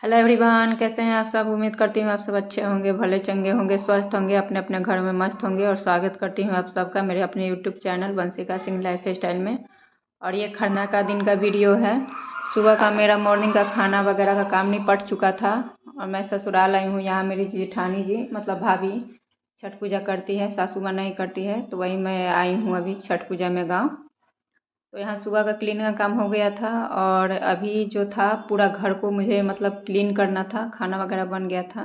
Hello everyone, कैसे हैं आप सब। उम्मीद करती हूँ आप सब अच्छे होंगे, भले चंगे होंगे, स्वस्थ होंगे, अपने अपने घर में मस्त होंगे। और स्वागत करती हूँ आप सबका मेरे अपने YouTube channel Vanshika Singh life style में। और ये खरना का दिन का वीडियो है। सुबह का मेरा मॉर्निंग का खाना वगैरह का काम निपट चुका था और मैं ससुराल आई हूँ। यहाँ मेरी जेठानी जी मतलब भाभी छठ पूजा करती है, सासू माँ नहीं करती है, तो वही मैं आई हूँ अभी छठ पूजा में गाँव। तो यहाँ सुबह का क्लीन का काम हो गया था और अभी जो था पूरा घर को मुझे मतलब क्लीन करना था, खाना वगैरह बन गया था।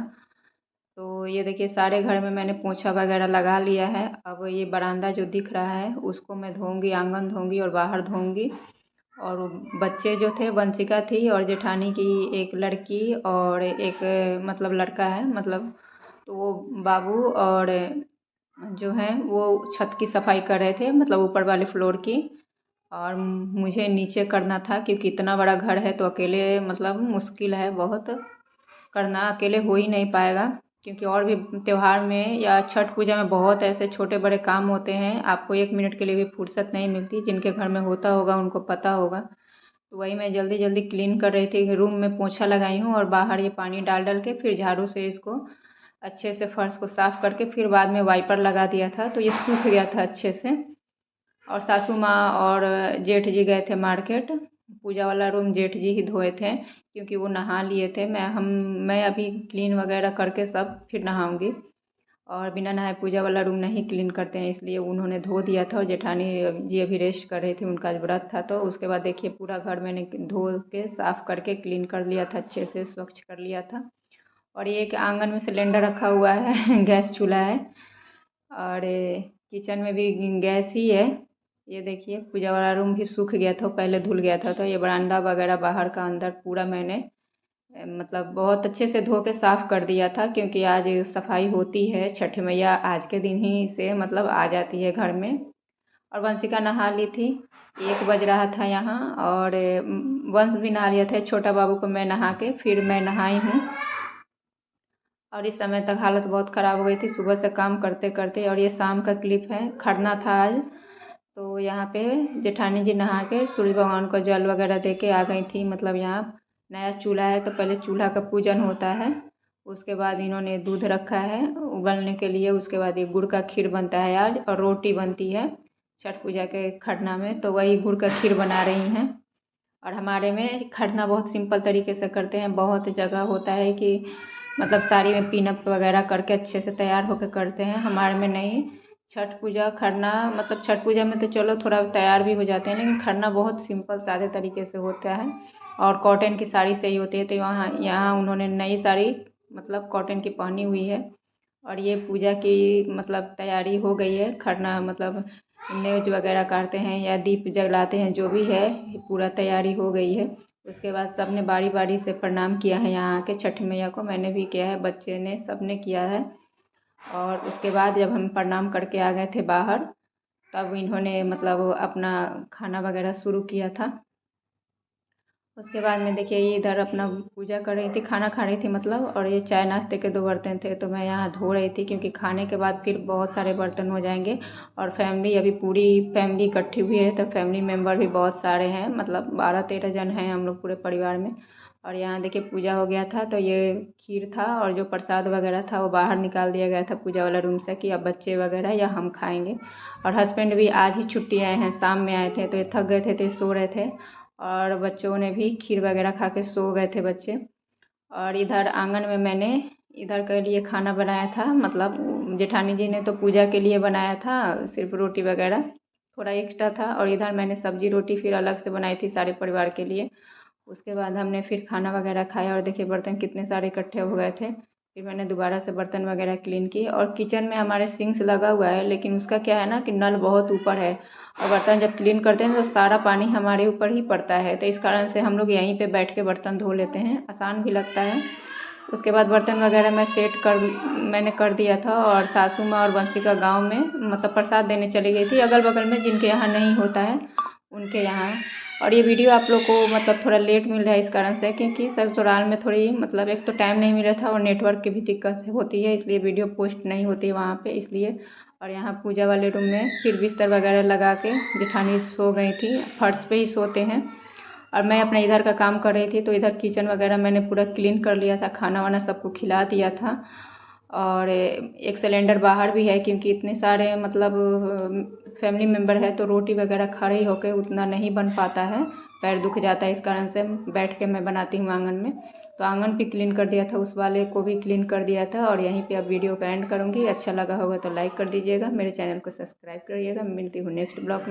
तो ये देखिए सारे घर में मैंने पोछा वगैरह लगा लिया है। अब ये बरामदा जो दिख रहा है उसको मैं धोऊंगी, आंगन धोऊंगी और बाहर धोऊंगी। और बच्चे जो थे, वंशिका थी और जेठानी की एक लड़की और एक मतलब लड़का है मतलब, तो वो बाबू और जो है वो छत की सफाई कर रहे थे, मतलब ऊपर वाले फ्लोर की। और मुझे नीचे करना था क्योंकि इतना बड़ा घर है तो अकेले मतलब मुश्किल है बहुत करना, अकेले हो ही नहीं पाएगा। क्योंकि और भी त्योहार में या छठ पूजा में बहुत ऐसे छोटे बड़े काम होते हैं, आपको एक मिनट के लिए भी फुर्सत नहीं मिलती। जिनके घर में होता होगा उनको पता होगा। तो वही मैं जल्दी जल्दी क्लीन कर रही थी। रूम में पोछा लगाई हूँ और बाहर ये पानी डाल डाल के फिर झाड़ू से इसको अच्छे से फर्श को साफ करके फिर बाद में वाइपर लगा दिया था, तो ये सूख गया था अच्छे से। और सासू माँ और जेठ जी गए थे मार्केट। पूजा वाला रूम जेठ जी ही धोए थे क्योंकि वो नहा लिए थे। मैं अभी क्लीन वगैरह करके सब फिर नहाऊंगी। और बिना नहाए पूजा वाला रूम नहीं क्लीन करते हैं, इसलिए उन्होंने धो दिया था। और जेठानी जी अभी रेस्ट कर रही थी, उनका आज व्रत था। तो उसके बाद देखिए पूरा घर मैंने धो के साफ करके क्लीन कर लिया था, अच्छे से स्वच्छ कर लिया था। और ये एक आंगन में सिलेंडर रखा हुआ है गैस चूल्हा है। और किचन में भी गैस ही है। ये देखिए पूजा वाला रूम भी सूख गया था, पहले धुल गया था। तो ये बरामदा वगैरह बाहर का अंदर पूरा मैंने मतलब बहुत अच्छे से धो के साफ कर दिया था क्योंकि आज सफाई होती है। छठ मैया आज के दिन ही से मतलब आ जाती है घर में। और वंशिका नहा ली थी, 1 बज रहा था यहाँ। और वंश भी नहा लिया था, छोटा बाबू को मैं नहा के फिर मैं नहाई हूँ। और इस समय तक हालत बहुत ख़राब हो गई थी सुबह से काम करते करते। और ये शाम का क्लिप है, खरना था आज। तो यहाँ पे जेठानी जी नहा के सूर्य भगवान को जल वगैरह दे के आ गई थी। मतलब यहाँ नया चूल्हा है तो पहले चूल्हा का पूजन होता है। उसके बाद इन्होंने दूध रखा है उबलने के लिए। उसके बाद ये गुड़ का खीर बनता है आज, और रोटी बनती है छठ पूजा के खरना में, तो वही गुड़ का खीर बना रही हैं। और हमारे में खरना बहुत सिंपल तरीके से करते हैं। बहुत जगह होता है कि मतलब साड़ी में पिनअप वगैरह करके अच्छे से तैयार होकर करते हैं, हमारे में नहीं। छठ पूजा खरना मतलब छठ पूजा में तो चलो थोड़ा तैयार भी हो जाते हैं, लेकिन खरना बहुत सिंपल सादे तरीके से होता है। और कॉटन की साड़ी सही होती है, तो यहाँ उन्होंने नई साड़ी मतलब कॉटन की पहनी हुई है। और ये पूजा की मतलब तैयारी हो गई है। खरना मतलब न्यूज वगैरह काटते हैं या दीप जलाते हैं, जो भी है पूरा तैयारी हो गई है। उसके बाद सबने बारी बारी से प्रणाम किया है यहाँ आके छठ मैया को। मैंने भी किया है, बच्चे ने सबने किया है। और उसके बाद जब हम प्रणाम करके आ गए थे बाहर, तब इन्होंने मतलब अपना खाना वगैरह शुरू किया था। उसके बाद में देखिए ये इधर अपना पूजा कर रही थी, खाना खा रही थी मतलब। और ये चाय नाश्ते के 2 बर्तन थे तो मैं यहाँ धो रही थी क्योंकि खाने के बाद फिर बहुत सारे बर्तन हो जाएंगे। और फैमिली अभी पूरी फैमिली इकट्ठी हुई है, तो फैमिली मेम्बर भी बहुत सारे हैं, मतलब 12-13 जन हैं हम लोग पूरे परिवार में। और यहाँ देखिए पूजा हो गया था, तो ये खीर था और जो प्रसाद वगैरह था वो बाहर निकाल दिया गया था पूजा वाला रूम से कि अब बच्चे वगैरह या हम खाएंगे। और हस्बैंड भी आज ही छुट्टी आए हैं, शाम में आए थे तो ये थक गए थे तो ये सो रहे थे। और बच्चों ने भी खीर वगैरह खा के सो गए थे बच्चे। और इधर आंगन में मैंने इधर के लिए खाना बनाया था, मतलब जेठानी जी ने तो पूजा के लिए बनाया था सिर्फ रोटी वगैरह, थोड़ा एक्स्ट्रा था। और इधर मैंने सब्जी रोटी फिर अलग से बनाई थी सारे परिवार के लिए। उसके बाद हमने फिर खाना वगैरह खाया। और देखिए बर्तन कितने सारे इकट्ठे हो गए थे। फिर मैंने दोबारा से बर्तन वगैरह क्लीन किए। और किचन में हमारे सिंक्स लगा हुआ है, लेकिन उसका क्या है ना कि नल बहुत ऊपर है। और बर्तन जब क्लीन करते हैं तो सारा पानी हमारे ऊपर ही पड़ता है, तो इस कारण से हम लोग यहीं पे बैठ के बर्तन धो लेते हैं, आसान भी लगता है। उसके बाद बर्तन वगैरह मैंने कर दिया था। और सासू माँ और बंसी का गाँव में मतलब प्रसाद देने चली गई थी, अगल बगल में जिनके यहाँ नहीं होता है उनके यहाँ। और ये वीडियो आप लोग को मतलब थोड़ा लेट मिल रहा है इस कारण से क्योंकि ससुराल में थोड़ी मतलब एक तो टाइम नहीं मिला था और नेटवर्क की भी दिक्कत होती है, इसलिए वीडियो पोस्ट नहीं होती वहाँ पे, इसलिए। और यहाँ पूजा वाले रूम में फिर बिस्तर वगैरह लगा के जेठानी सो गई थी, फर्श पे ही सोते हैं। और मैं अपना इधर का काम कर रही थी, तो इधर किचन वगैरह मैंने पूरा क्लीन कर लिया था, खाना वाना सबको खिला दिया था। और एक सिलेंडर बाहर भी है, क्योंकि इतने सारे मतलब फैमिली मेम्बर है, तो रोटी वगैरह खड़ी होकर उतना नहीं बन पाता है, पैर दुख जाता है, इस कारण से बैठ के मैं बनाती हूँ आंगन में। तो आंगन भी क्लीन कर दिया था, उस वाले को भी क्लीन कर दिया था। और यहीं पे अब वीडियो का एंड करूँगी। अच्छा लगा होगा तो लाइक कर दीजिएगा, मेरे चैनल को सब्सक्राइब करिएगा। मिलती हूँ नेक्स्ट ब्लॉग में।